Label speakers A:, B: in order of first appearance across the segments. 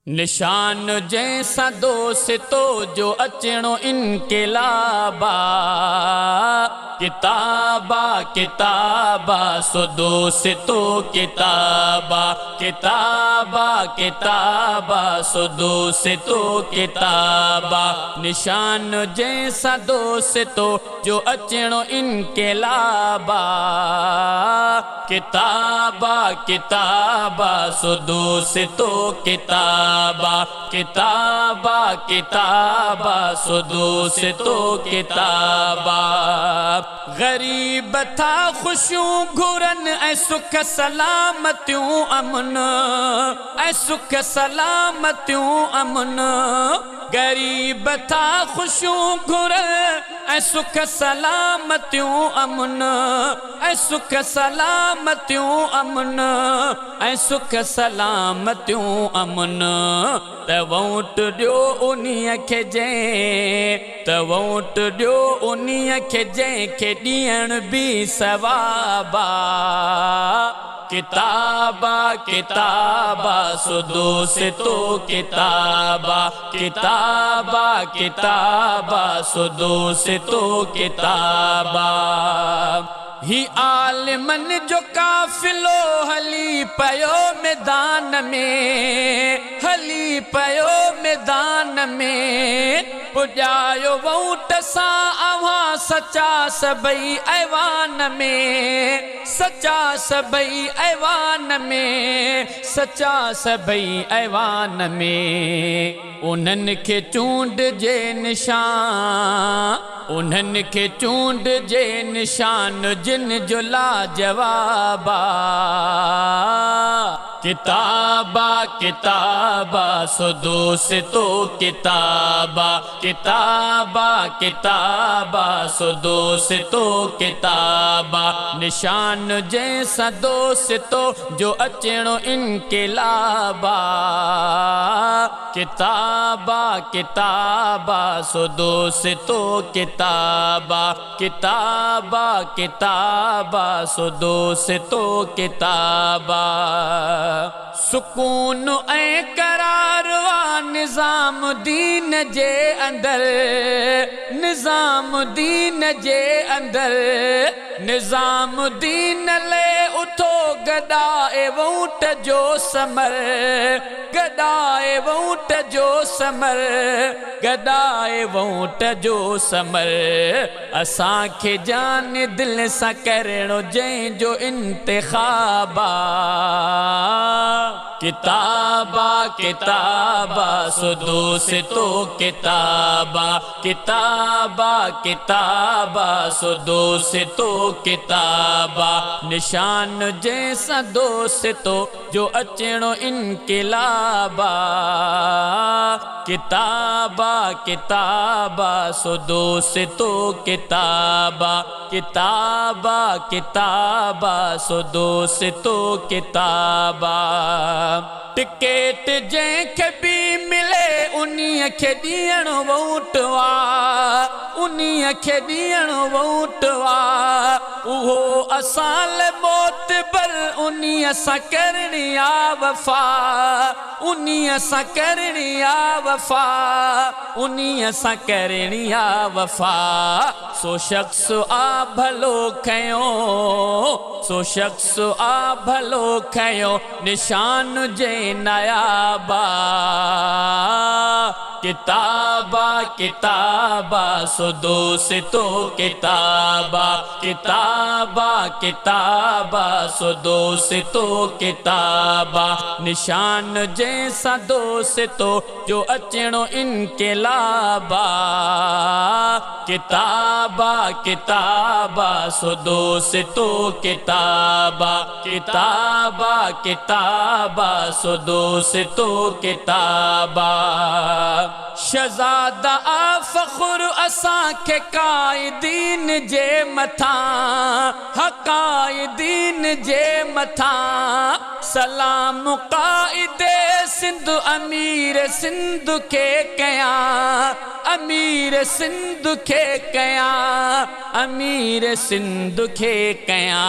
A: निशान जैसा दोस्तो जो अचणो इनकलाबा किताबा किताबा सो दोस्तो किताबा किताबा किताबा सो दोस्तो किताबा। निशान जैसा दोस्तो जो अचणो इनकलाबा किताबा किताबा सो दोस्तो किताबा किताबा किताबा सो दोस्तो किताबा। गरीब था खुशियों घुरन ऐ सुख सलामतियों अमन ऐ सुख सलामतियों अमन। गरीब था खुशियों घुरन ऐ सुख सलामतियों अमन ऐ सुख सलामतियों अमन ऐ सुख सलामतियों अमन। त वोट ॾियो उन्हीअ खे जंहिं त वोट ॾियो उन्हीअ खे जंहिंखे ॾियण बि सवाबा। किताबा किताबा सो दोस्तो किताबा किताबा किताबा सो दोस्तो किताबा। ही आलिमन जो काफिलो हली पयो मैदान में हली पयो मैदान में। पुॼायो वोट सां अव्हां सचा सभई ऐवान में सचा सभई ऐवान में सचा सभई ऐवान में। उन्हनि खे चूंडजे निशान उन्हनि खे चूंडजे निशान जिन जो लाजवाबा। किताबा किताबा सो दोस्तो किताबा किताबा किताबा सो दोस्तो किताबा। निशान जैसा दोस्तो जो अचणो इनकलाबा किताबा किताबा सो दोस्तो किताबा किताबा किताबा सो दोस्तो किताबा। सुकून ऐं करार वा निज़ाम दीन जे अंदर निज़ाम दीन जे अंदर। निज़ाम दीन ले उथो गॾाए वोट जो समर गॾाए वोट जो समर गॾाए वोट जो समर। असांखे जान दिल सां करणो जंहिंजो इंतिखाबा। किताबा किताबा सो दोस्तो किताबा किताबा किताबा सो दोस्तो किताबा। निशान जैसा दोस्तो जो अचणो इनकलाबा किताबा किताबा सो दोस्तो किताबा किताबा किताबा सो दोस्तो किताबा। टिकेट जंहिंखे बि मिले उन्हीअ खे ॾियणो वोट वा उन्हीअ खे ॾियणो वोट वा। उहो असां लाइ मोतबर उन्हीअ सां करणी आ वफ़ा उन्हीअ सां करणी आ वफ़ा उन्हीअ सां करणी आ वफ़ा। सो शख्स आ भलो खयो सो शख्स आ भलो खयो निशान जे नायाबा। किताबा किताबा सो दोस्तो किताबा किताबा किताबा सो दोस्तो किताबा। निशान जैसा दोस्तो जो अचणो इनकलाबा किताबा किताबा सो दोस्तो किताबा किताबा किताबा सो दोस्तो किताबा। शहज़ादा आ फ़ख़्र असांखे क़ाइदीन जे मथां हक़ाइदीन जे मथां। सलाम क़ाइदे सिंध अमीर सिंध के कया अमीर सिंध के कया अमीर सिंध के कया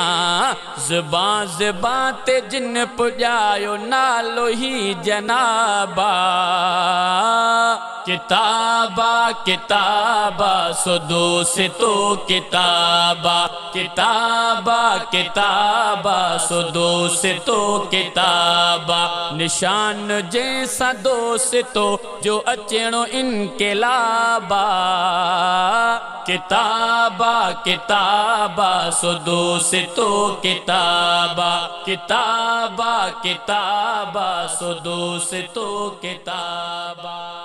A: ज़ुबां ज़ुबां ते जिन पुॼायो नालो ही जनाबा किताबा किताबा सो दोस्तो किताबा किताबा किताबा सो दोस्तो किताबा निशान जैसा दोस्तो जो अचणो इनकलाबा किताबा किताबा सो दोस्तो किताबा किताबा किताबा सो दोस्तो किताबा।